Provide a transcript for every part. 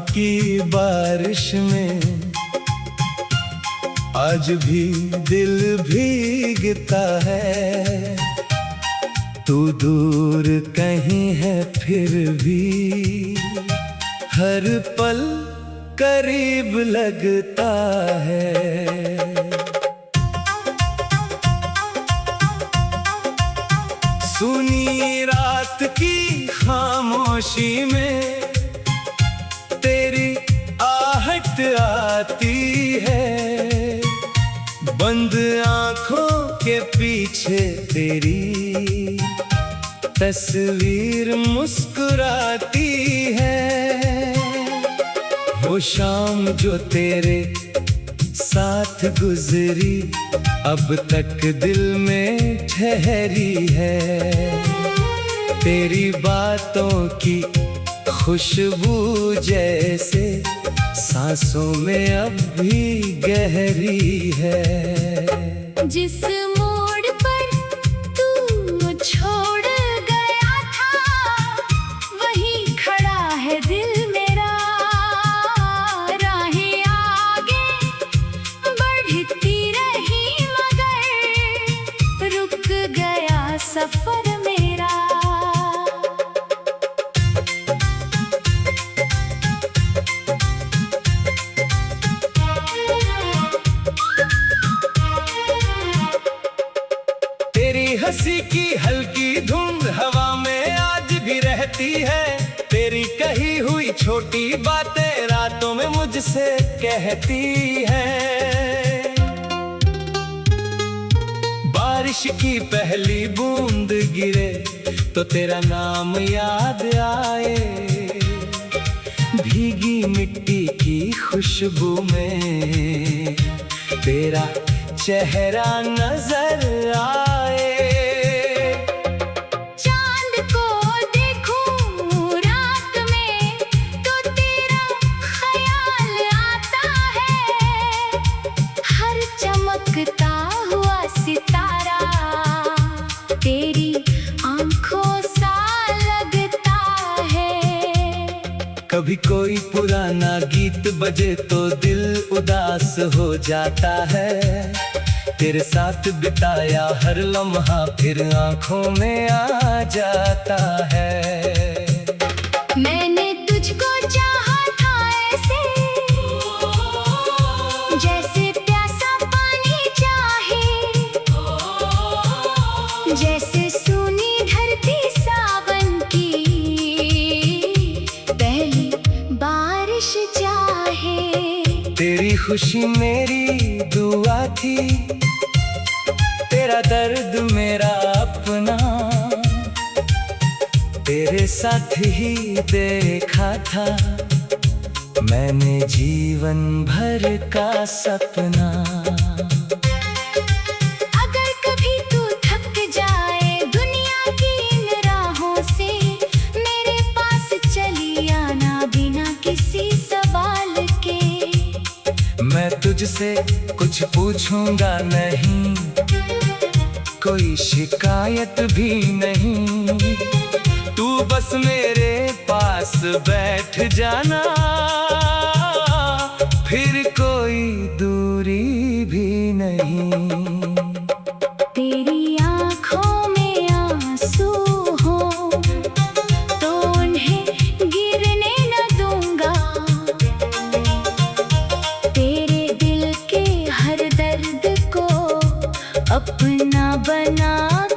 की बारिश में आज भी दिल भीगता है। तू दूर कहीं है फिर भी हर पल करीब लगता है। सुनी रात की खामोशी में तेरी आहट आती है। बंद आंखों के पीछे तेरी तस्वीर मुस्कुराती है। वो शाम जो तेरे साथ गुजरी अब तक दिल में ठहरी है। तेरी बातों की खुशबू जैसे सांसों में अब भी गहरी है। जिस मोड़ पर तू छोड़ गया था वहीं खड़ा है दिल मेरा। राहें आगे बढ़ती रही मगर रुक गया सफर मेरा। तेरी हंसी की हल्की धुंध हवा में आज भी रहती है। तेरी कही हुई छोटी बातें रातों में मुझसे कहती है। बारिश की पहली बूंद गिरे तो तेरा नाम याद आए। भीगी मिट्टी की खुशबू में तेरा चेहरा नजर आए। चांद को देखूं रात में तो तेरा ख्याल आता है। हर चमकता हुआ सितारा तेरी आंखों सा लगता है। कभी कोई पुराना गीत बजे तो दिल उदास हो जाता है। तेरे साथ बिताया हर लम्हा फिर आंखों में आ जाता है। मैंने तुझको चाहा था ऐसे जैसे प्यासा पानी चाहे। जैसे सूनी धरती सावन की पहली बारिश चाहे। तेरी खुशी मेरी दुआ थी, तेरा दर्द मेरा अपना। तेरे साथ ही देखा था मैंने जीवन भर का सपना। अगर कभी तू थक जाए दुनिया की इन राहों से मेरे पास चली आना बिना किसी सवाल के। मैं तुझसे कुछ पूछूंगा नहीं, कोई शिकायत भी नहीं। तू बस मेरे पास बैठ जाना फिर कोई दूरी भी नहीं। तेरी आँखों में आंसू हो तो उन्हें गिरने न दूंगा। तेरे दिल के हर दर्द को अपना बना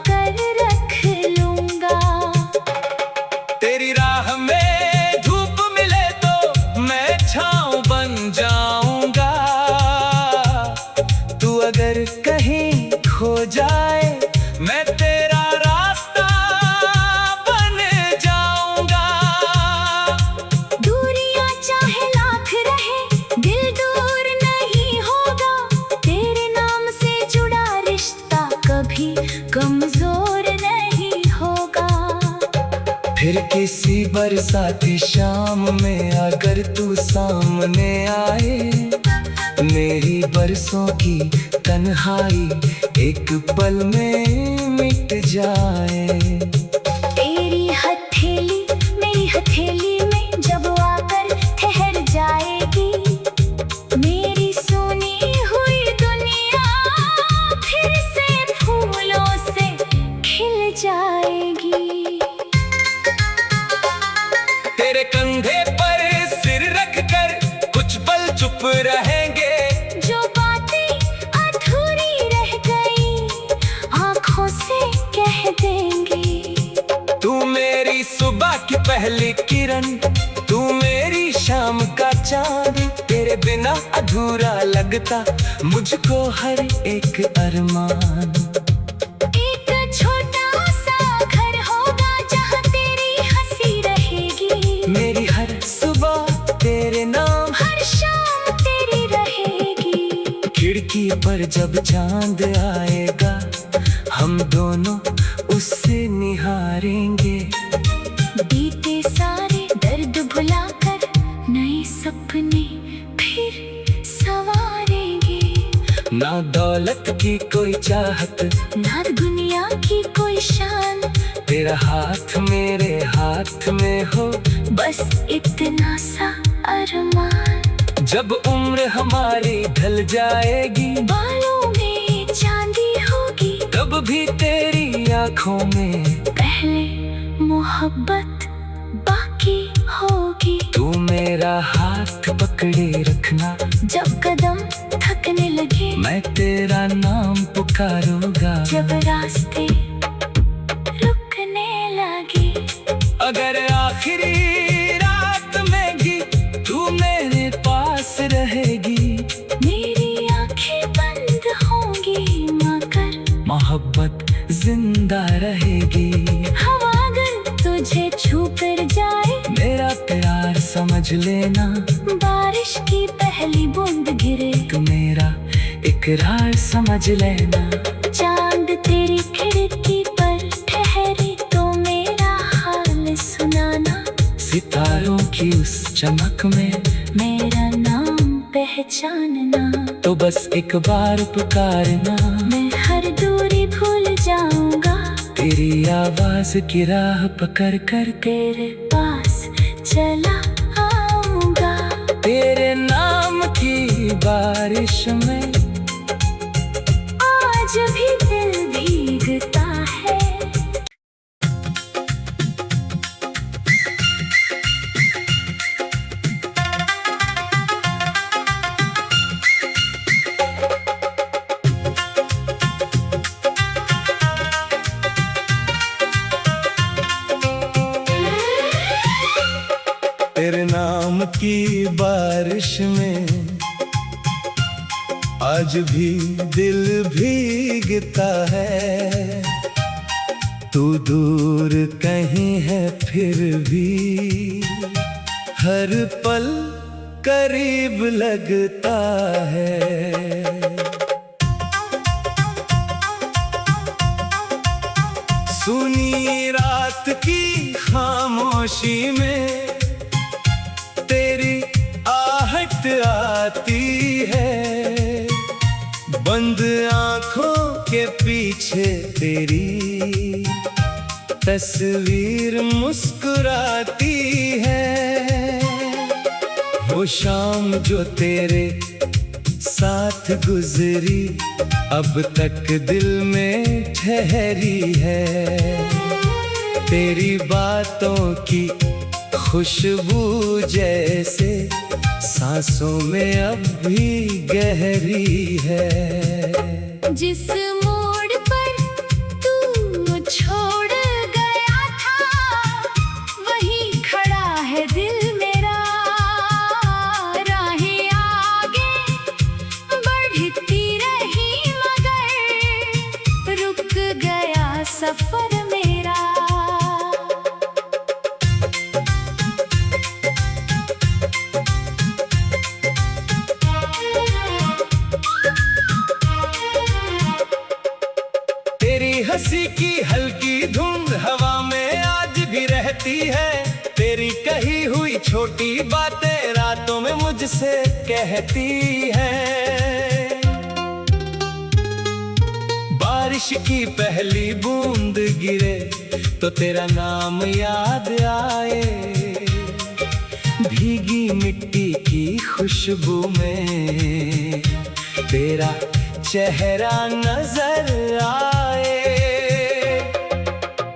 कर रख लूंगा। तेरी राह में धूप मिले तो मैं छाँव बन जाऊंगा। तू अगर कहीं खो जाए मैं तेरा रास्ता बन जाऊंगा। दूरियां चाहे लाख रहे दिल दूर नहीं होगा। तेरे नाम से जुड़ा रिश्ता कभी कमजोर नहीं होगा। फिर किसी बरसाती शाम में अगर तू सामने आए, मेरी बरसों की तन्हाई एक पल में मिट जाए। तेरी हथेली मेरी हथेली में जब आकर ठहर कंधे पर सिर रख कर कुछ पल चुप रहेंगे। जो बातें अधूरी रह गई आंखों से कह देंगे। तू मेरी सुबह की पहली किरण, तू मेरी शाम का चांद। तेरे बिना अधूरा लगता मुझको हर एक अरमान। एक छोटा सा घर होगा जहाँ तेरी हंसी रहेगी। मेरी हर सुबह तेरे नाम, हर शाम तेरी रहेगी। खिड़की पर जब चांद आएगा हम दोनों उससे निहारेंगे। बीते सारे दर्द भुलाकर नए सपने फिर संवारेंगे। ना दौलत की कोई चाहत, ना दुनिया की कोई शान, तेरा हाथ मेरे हाथ में हो, बस इतना सा अरमान। जब उम्र हमारी ढल जाएगी, बालों में चांदी होगी, तब भी तेरी आंखों में पहले मोहब्बत बाकी होगी। तू मेरा हाथ पकड़े रखना, जब कदम थकने लगे, मैं तेरा नाम पुकारूंगा। जब रास्ते रुकने लगे, अगर आखिरी रात में भी तू मेरे पास रहेगी, मेरी आंखें बंद होंगी मगर मोहब्बत जिंदा रहेगी। हवा अगर तुझे छू कर जाए, मेरा प्यार समझ लेना, बारिश की पहली बूंद गिरे, तू मेरा इकरार समझ लेना। चांद तेरी खिड़की पर ठहरे तो मेरा हाल सुनाना। सितारों की उस चमक में मेरा नाम पहचानना। तो बस एक बार पुकारना, मैं हर दूरी भूल जाऊंगा, तेरी आवाज की राह पकड़ कर तेरे पास चला आऊंगा। तेरे नाम की बारिश में आज भी दिल भीगता है। तेरे नाम की बारिश में आज भी दिल भीगता है। तू दूर कहीं है फिर भी हर पल करीब लगता है। सुनी रात की खामोशी में तेरी आहट आती है, बंद आंखों के पीछे तेरी तस्वीर मुस्कुराती है। वो शाम जो तेरे साथ गुजरी अब तक दिल में ठहरी है। तेरी बातों की खुशबू जैसे सांसों में अब भी गहरी है। जिस मोड़ पर तू छोड़ गया था, वहीं खड़ा है दिल मेरा। राहें आगे बढ़ती रही मगर रुक गया सफर मेरा। हंसी की हल्की धुंध हवा में आज भी रहती है। तेरी कही हुई छोटी बातें रातों में मुझसे कहती है। बारिश की पहली बूंद गिरे तो तेरा नाम याद आए। भीगी मिट्टी की खुशबू में तेरा चेहरा नजर आए।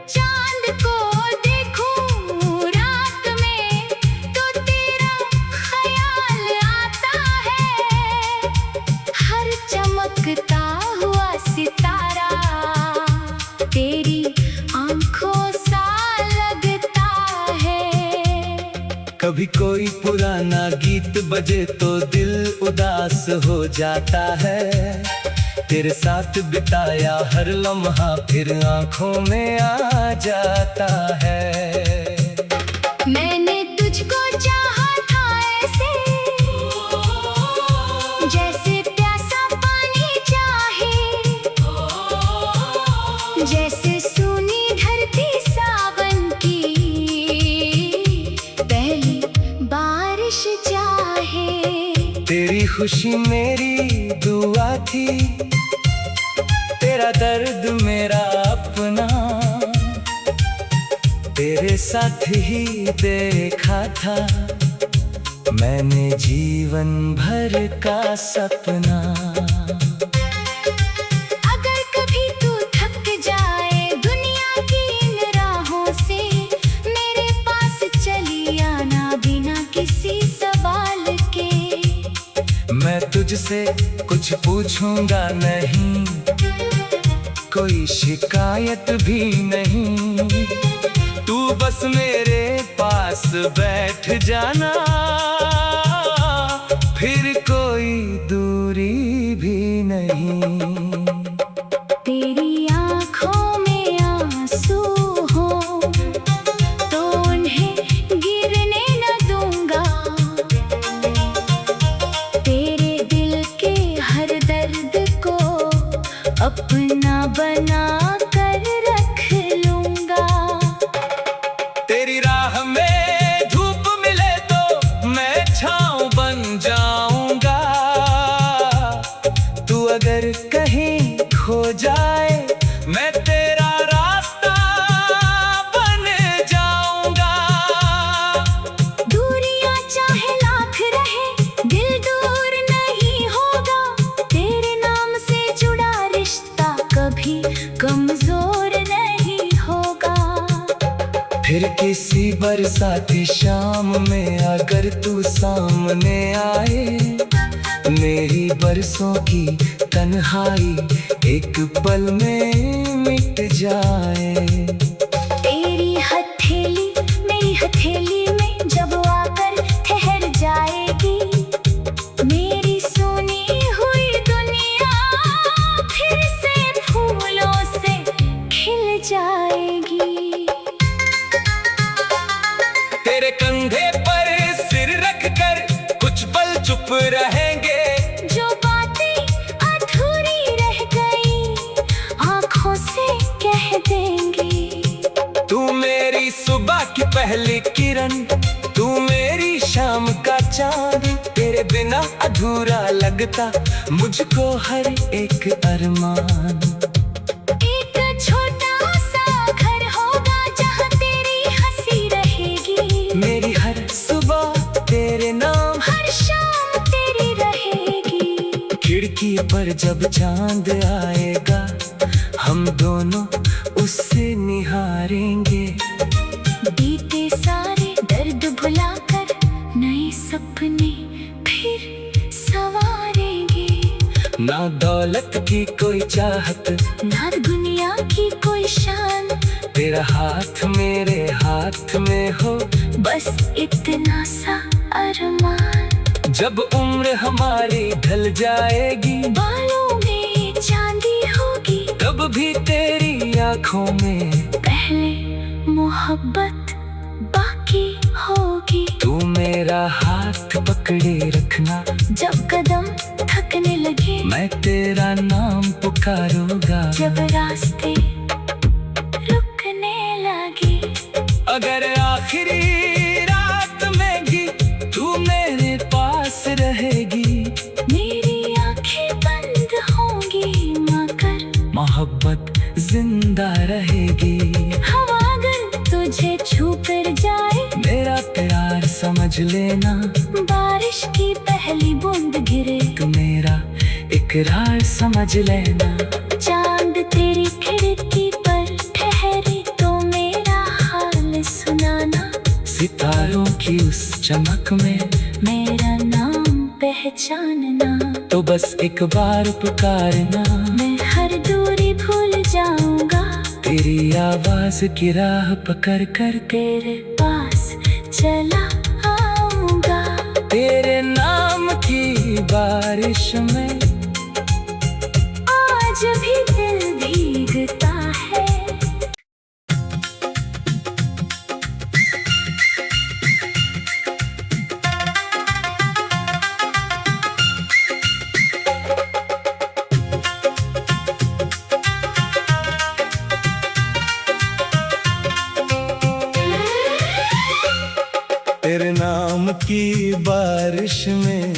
चांद को देखूं रात में कभी कोई पुराना गीत बजे तो दिल उदास हो जाता है। तेरे साथ बिताया हर लम्हा फिर आंखों में आ जाता है। मैंने तुझको चाहा था ऐसे, जैसे प्यासा पानी चाहे, जैसे सूनी धरती सावन की पहली बारिश चाहे। तेरी खुशी मेरी दुआ थी, तेरा दर्द मेरा अपना। तेरे साथ ही देखा था मैंने जीवन भर का सपना। अगर कभी तू थक जाए दुनिया की इन राहों से, मेरे पास चली आना बिना किसी सवाल के। मैं तुझसे कुछ पूछूंगा नहीं, कोई शिकायत भी नहीं। तू बस मेरे पास बैठ जाना, फिर कोई दूरी भी नहीं। तेरी आँखों में आंसू हो तो उन्हें गिरने न दूंगा। तेरे दिल के हर दर्द को अपना बना कर रख लूंगा। तेरी राह में धूप मिले तो मैं छाँव बन जाऊंगा। तू अगर कहीं खो जाए मैं तेरा रास्ता बन जाऊंगा। दूरियां चाहे लाख रहे दिल दूर नहीं होगा। तेरे नाम से जुड़ा रिश्ता कभी कमजोर नहीं होगा। फिर किसी बरसाती शाम में अगर तू सामने आए, मेरी बरसों की तन्हाई एक पल में मिट जाए। तेरी हथेली मेरी हथेली में जब आकर ठहर जाएगी, मेरी सुनी हुई दुनिया फिर से फूलों से खिल जाएगी। तेरे कंधे पर सिर रख कर कुछ पल चुप रहेंगे। जो बातें अधूरी रह गई आंखों से कह देंगी। तू मेरी सुबह की पहली किरण, तू मेरी शाम का चांद। तेरे बिना अधूरा लगता मुझको हर एक अरमान। एक छोटा सा घर होगा जहाँ तेरी हंसी रहेगी। मेरी हर सुबह तेरे नाम, हर शाम तेरी रहेगी। खिड़की पर जब चांद आएगा हम दोनों उससे निहारेंगे। बीते सारे दर्द भुलाकर नए सपने फिर संवारेंगे। ना दौलत की कोई चाहत, ना दुनिया की कोई शान, तेरा हाथ मेरे हाथ में हो बस इतना सा अरमान। जब उम्र हमारी ढल जाएगी, बालों में चांदी होगी, तब भी तेरी आंखों में पहले मोहब्बत बाकी होगी। तू मेरा हाथ पकड़े रखना, जब कदम थकने लगे मैं तेरा नाम पुकारूंगा। जब रास्ते रुकने लगे, अगर आखिरी रात में भी तू मेरे पास रहेगी, मेरी आंखें बंद होंगी मगर मोहब्बत जिंदा रहेगी। हवा अगर तुझे छू कर जाए, मेरा प्यार समझ लेना, बारिश की पहली बूंद गिरे तू मेरा इकरार समझ लेना। चांद तेरी खिड़की पर ठहरे तो मेरा हाल सुनाना। सितारों की उस चमक में मेरा नाम पहचानना। तो बस एक बार पुकारना, मैं हर दूरी भूल जाऊंगा। तेरी आवाज की राह पकड़ कर तेरे पास चला होगा। तेरे नाम की बारिश में आज भी दिल भीगता है। तेरे नाम की बारिश में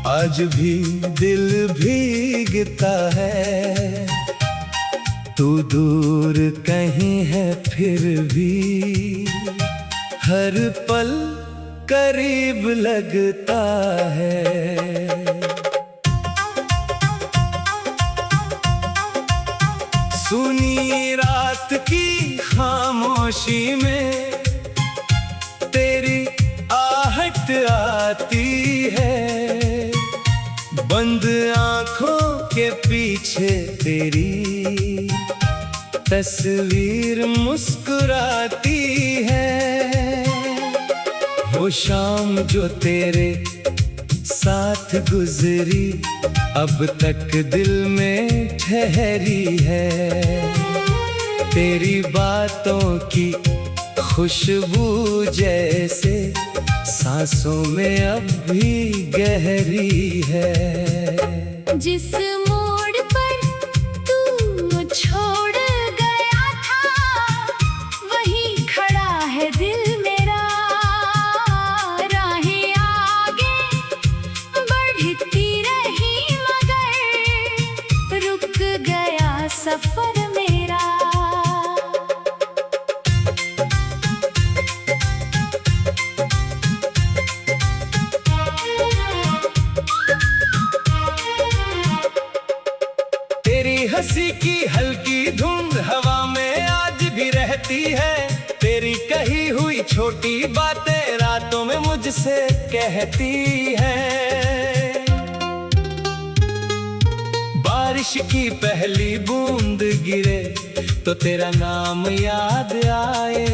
आज भी दिल भीगता है। तू दूर कहीं है फिर भी हर पल करीब लगता है। सुनी रात की खामोशी में तेरी आहट आती है। बंद आंखों के पीछे तेरी तस्वीर मुस्कुराती है। वो शाम जो तेरे साथ गुजरी अब तक दिल में ठहरी है। तेरी बातों की खुशबू जैसे सांसों में अब भी गहरी है। जिस मोड़ पर तू छोड़ गया था वहीं खड़ा है दिल मेरा। राहें आगे बढ़ती रही मगर रुक गया सफर मेरा। हंसी की हल्की धुंध हवा में आज भी रहती है। तेरी कही हुई छोटी बातें रातों में मुझसे कहती है। बारिश की पहली बूंद गिरे तो तेरा नाम याद आए।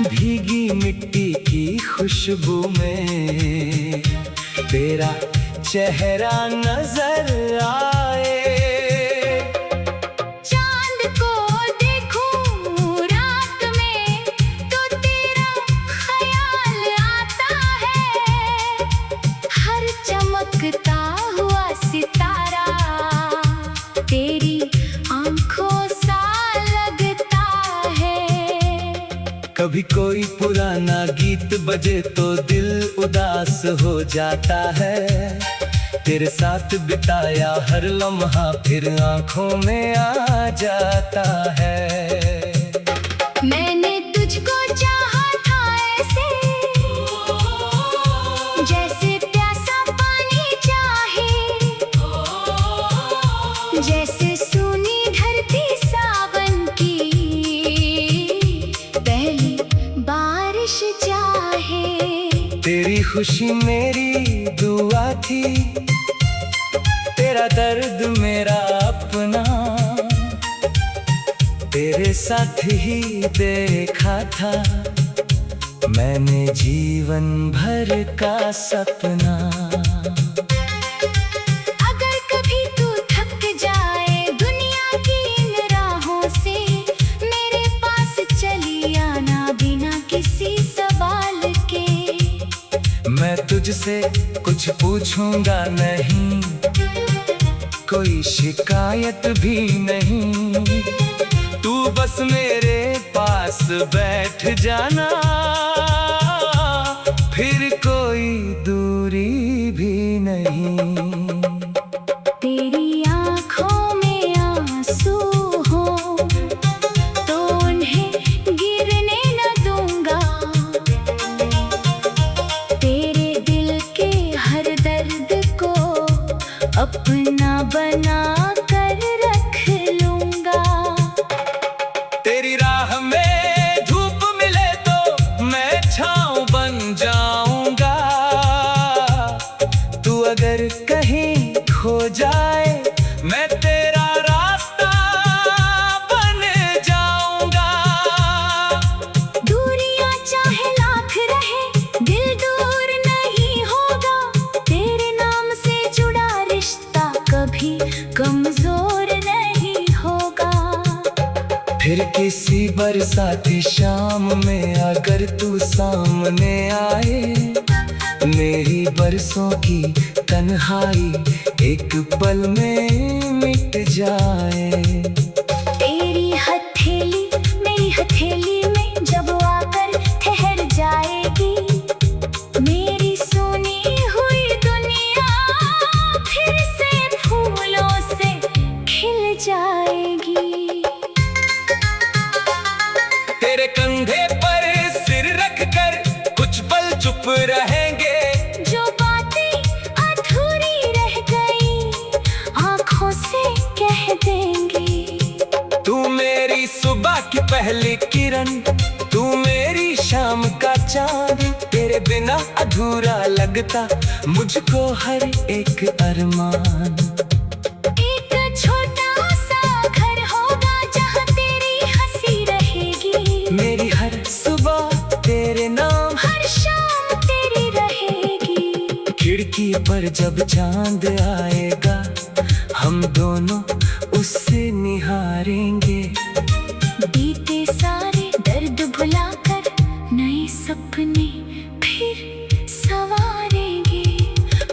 भीगी मिट्टी की खुशबू में तेरा चेहरा नजर आए। चमकता हुआ सितारा तेरी आंखों सा लगता है। कभी कोई पुराना गीत बजे तो दिल उदास हो जाता है। तेरे साथ बिताया हर लम्हा फिर आंखों में आ जाता है। मैंने तुझको चाहा था ऐसे जैसे जैसे सूनी धरती सावन की पहली बारिश चाहे। तेरी खुशी मेरी दुआ थी, तेरा दर्द मेरा अपना। तेरे साथ ही देखा था मैंने जीवन भर का सपना। मैं तुझसे कुछ पूछूंगा नहीं, कोई शिकायत भी नहीं। तू बस मेरे पास बैठ जाना, फिर कोई दूरी भी नहीं। तेरी आँखों में आंसू हो तो उन्हें गिरने न दूंगा। तेरे दिल के हर दर्द को अपना बना कर रख लूंगा। तेरी राह में धूप मिले तो मैं छाँव बन जाऊंगा। तू अगर कहीं फिर किसी बरसाती शाम में अगर तू सामने आए, मेरी बरसों की तन्हाई एक पल में मिट जाए। तेरी हथेली मेरी हथेली में जब आकर ठहर जाएगी, मेरी सुनी हुई दुनिया फिर से फूलों से खिल जाएगी। तेरे कंधे पर सिर रख कर कुछ पल चुप रहेंगे, जो बातें अधूरी रह गई आंखों से कह देंगे। तू मेरी सुबह की पहली किरण, तू मेरी शाम का चांद, तेरे बिना अधूरा लगता मुझको हर एक अरमान। एक छोटा सा घर होगा जहाँ तेरी हंसी रहेगी, मेरी हर सुबह तेरे नाम, हर शाम तेरी रहेगी। खिड़की पर जब चांद आएगा, हम दोनों उससे निहारेंगे। बीते सारे दर्द भुलाकर नए सपने फिर संवारेंगे।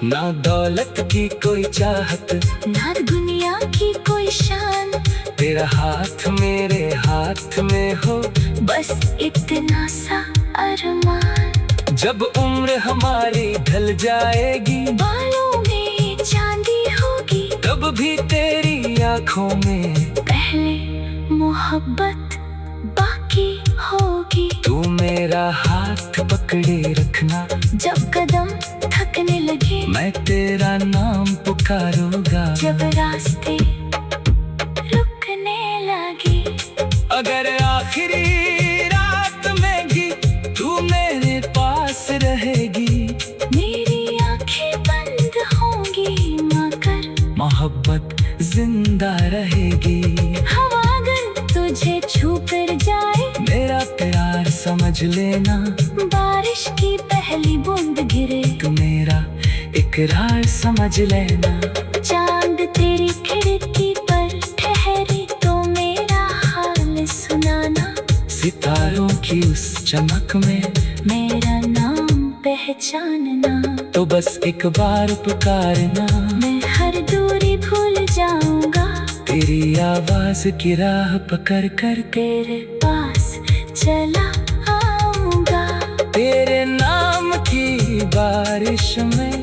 ना दौलत की कोई चाहत, ना दुनिया की कोई शान, तेरा हाथ मेरे हाथ में हो, बस इतना सा अरमान। जब उम्र हमारी ढल जाएगी, बालों में चांदी होगी, तब भी तेरी आंखों में पहले मोहब्बत बाकी होगी। तू मेरा हाथ पकड़े रखना, जब कदम थकने लगे, मैं तेरा नाम पुकारूंगा। जब रास्ते रुकने लगे, अगर आखिरी रात में भी तू मेरे पास रहेगी, मेरी आंखें बंद होंगी मगर मोहब्बत जिंदा रहेगी। हवा अगर तुझे छू कर जाए, मेरा प्यार समझ लेना, बारिश की पहली बूंद गिरे, तू मेरा इकरार समझ लेना। चांद तेरी खिड़की पर ठहरे तो मेरा हाल सुनाना। सितारों की उस चमक में मेरा नाम पहचानना, तो बस एक बार पुकारना। मैं हर दूरी भूल जाऊंगा, तेरी आवाज की राह पकड़ कर तेरे पास चला आऊंगा। तेरे नाम की बारिश में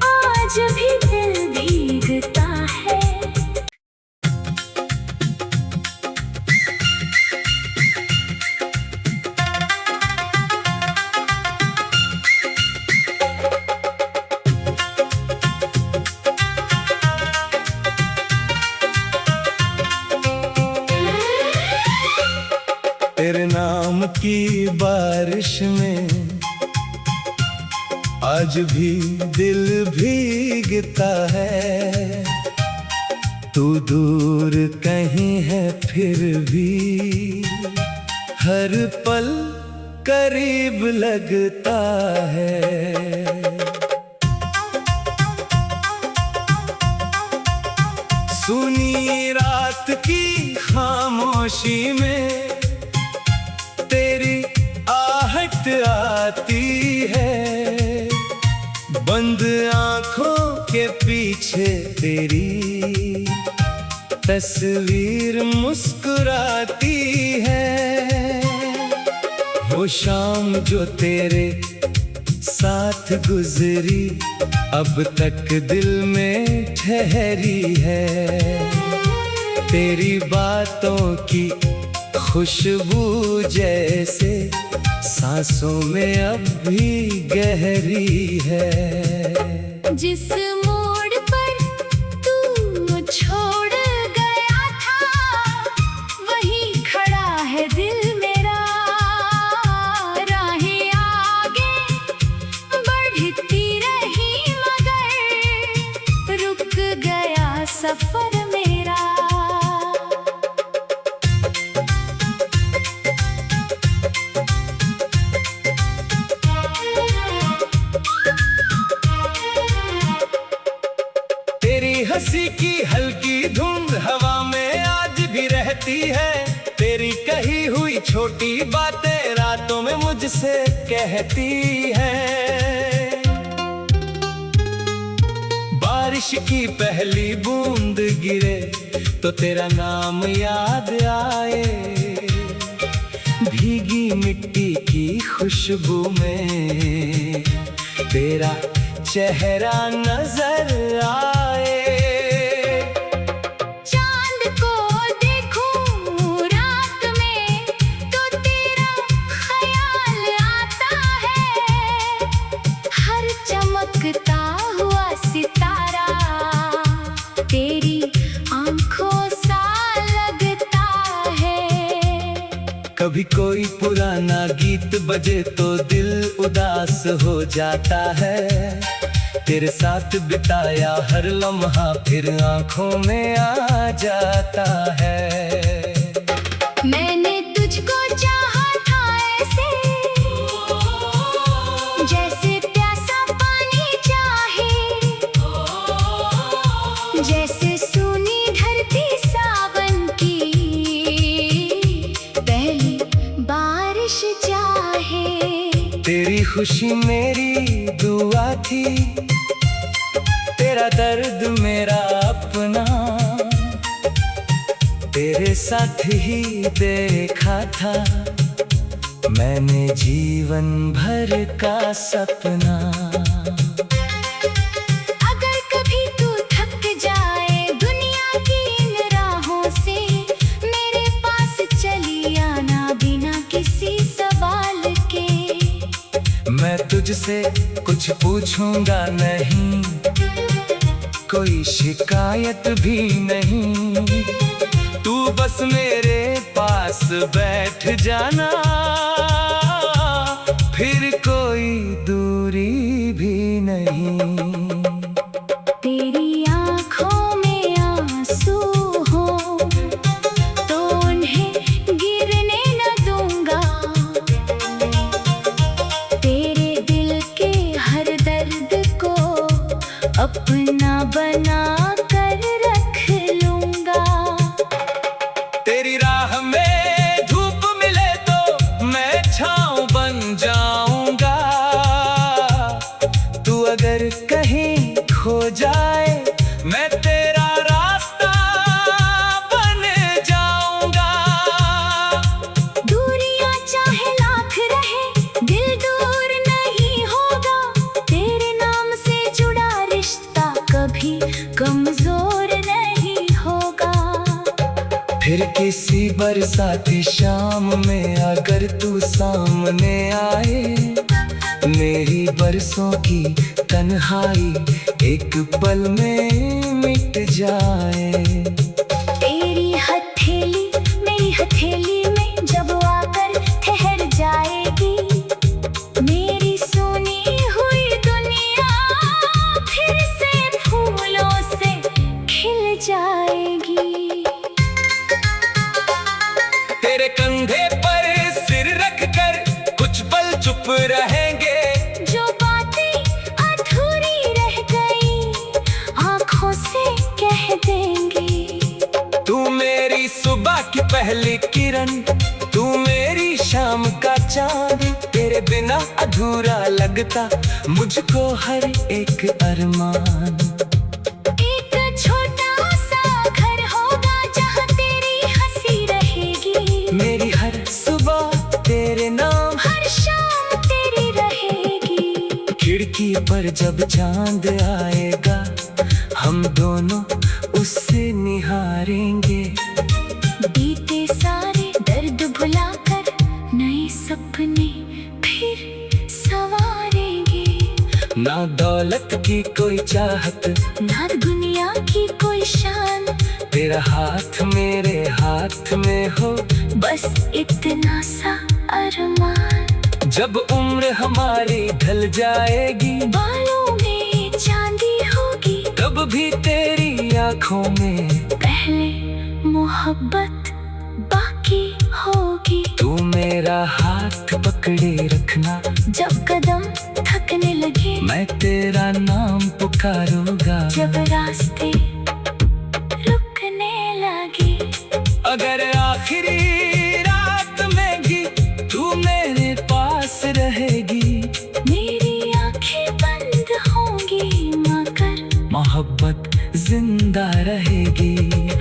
आज भी दिल भीगता है। तेरे नाम की बारिश में आज भी दिल भीगता है। तू दूर कहीं है फिर भी हर पल करीब लगता है। सुनी रात की खामोशी में तेरी आहट आती है, बंद आंखों के पीछे तेरी तस्वीर मुस्कुराती है। वो शाम जो तेरे साथ गुजरी अब तक दिल में ठहरी है। तेरी बातों की खुशबू जैसे सांसों में अब भी गहरी है। जिस मोड़ पर तू छोड़ गया था, वहीं खड़ा है दिल मेरा। राहें आगे बढ़ती रही मगर रुक गया सफर मेरा। है, तेरी कही हुई छोटी बातें रातों में मुझसे कहती है। बारिश की पहली बूंद गिरे तो तेरा नाम याद आए, भीगी मिट्टी की खुशबू में तेरा चेहरा नजर आए। चांद को देखूं रात में तो तेरा ख्याल आता है, हर चमकता हुआ सितारा तेरी आंखों सा लगता है। कभी कोई पुराना गीत बजे तो दिल उदास हो जाता है, तेरे साथ बिताया हर लम्हा फिर आंखों में आ जाता है। मैंने तुझको चाहा था ऐसे, जैसे प्यासा पानी चाहे, जैसे सूनी धरती सावन की पहली बारिश चाहे। तेरी खुशी मेरी दुआ थी, तेरा दर्द मेरा अपना, तेरे साथ ही देखा था मैंने जीवन भर का सपना। अगर कभी तू थक जाए दुनिया की इन राहों से, मेरे पास चली आना बिना किसी सवाल के। मैं तुझसे कुछ पूछूंगा नहीं, कोई शिकायत भी नहीं, तू बस मेरे पास बैठ जाना, फिर कोई दूरी भी नहीं। तेरी आंखों में आंसू हो तो उन्हें गिरने न दूंगा, तेरे दिल के हर दर्द को अपना बना कर रख लूंगा। तेरी राह में धूप मिले तो मैं छाँव बन जाऊंगा, तू अगर कहीं खो जाए मैं तेरा रास्ता बन जाऊंगा। दूरियां चाहे लाख रहे दिल दूर नहीं होगा, तेरे नाम से जुड़ा रिश्ता कभी कमजोर नहीं होगा। फिर किसी बरसाती शाम में अगर तू सामने आए, मेरी बरसों की तन्हाई एक पल में मिट जाए। तेरी हथेली मेरी हथेली में जब आकर ठहर जाएगी, मेरी सुनी हुई दुनिया फिर से फूलों से खिल जाएगी। तेरे कंधे पर सिर रख कर कुछ पल चुप रहेंगे, जो बातें अधूरी रह गई आंखों से कह देंगे। तू मेरी सुबह की पहली किरण, तू मेरी शाम का चांद, तेरे बिना अधूरा लगता मुझको हर एक अरमान। एक छोटा सा घर होगा जहाँ तेरी हंसी रहेगी, मेरी हर सुबह तेरे नाम, हर शाम तेरी रहेगी। खिड़की पर जब चांद आएगा हम दोनों उससे निहारेंगे, बीते सारे दर्द भुलाकर नए सपने फिर संवारेंगे। ना दौलत की कोई चाहत, ना दुनिया की कोई शान, तेरा हाथ मेरे हाथ में हो, बस इतना सा अरमान। जब उम्र हमारी ढल जाएगी, बालों में चांदी होगी, तब भी तेरी आंखों में पहले मोहब्बत बाकी होगी। तू मेरा हाथ पकड़े रखना, जब कदम थकने लगे मैं तेरा नाम पुकारूंगा। जब रास्ते रुकने लगे अगर आखिरी रात में भी तू मेरे पास रहेगी, मेरी आंखें बंद होंगी मगर मोहब्बत जिंदा रहेगी।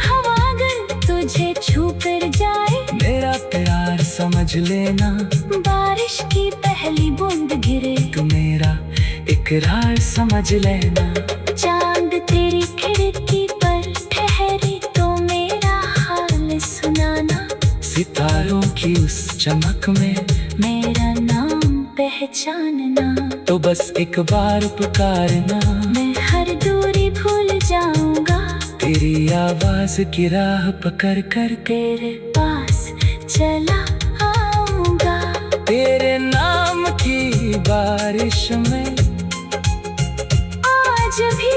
हवा अगर तुझे छू कर जाए, मेरा प्यार समझ लेना, बारिश की पहली बूंद गिरे, तू मेरा इकरार समझ लेना। चांद तेरी खिड़की पर ठहरे तो मेरा हाल सुनाना, सितारों की उस चमक में मेरा नाम पहचानना। तो बस एक बार पुकारना, मैं हर दूरी भूल जाऊंगा, तेरी आवाज की राह पकड़ कर तेरे पास चला आऊंगा। तेरे नाम की बारिश में आज भी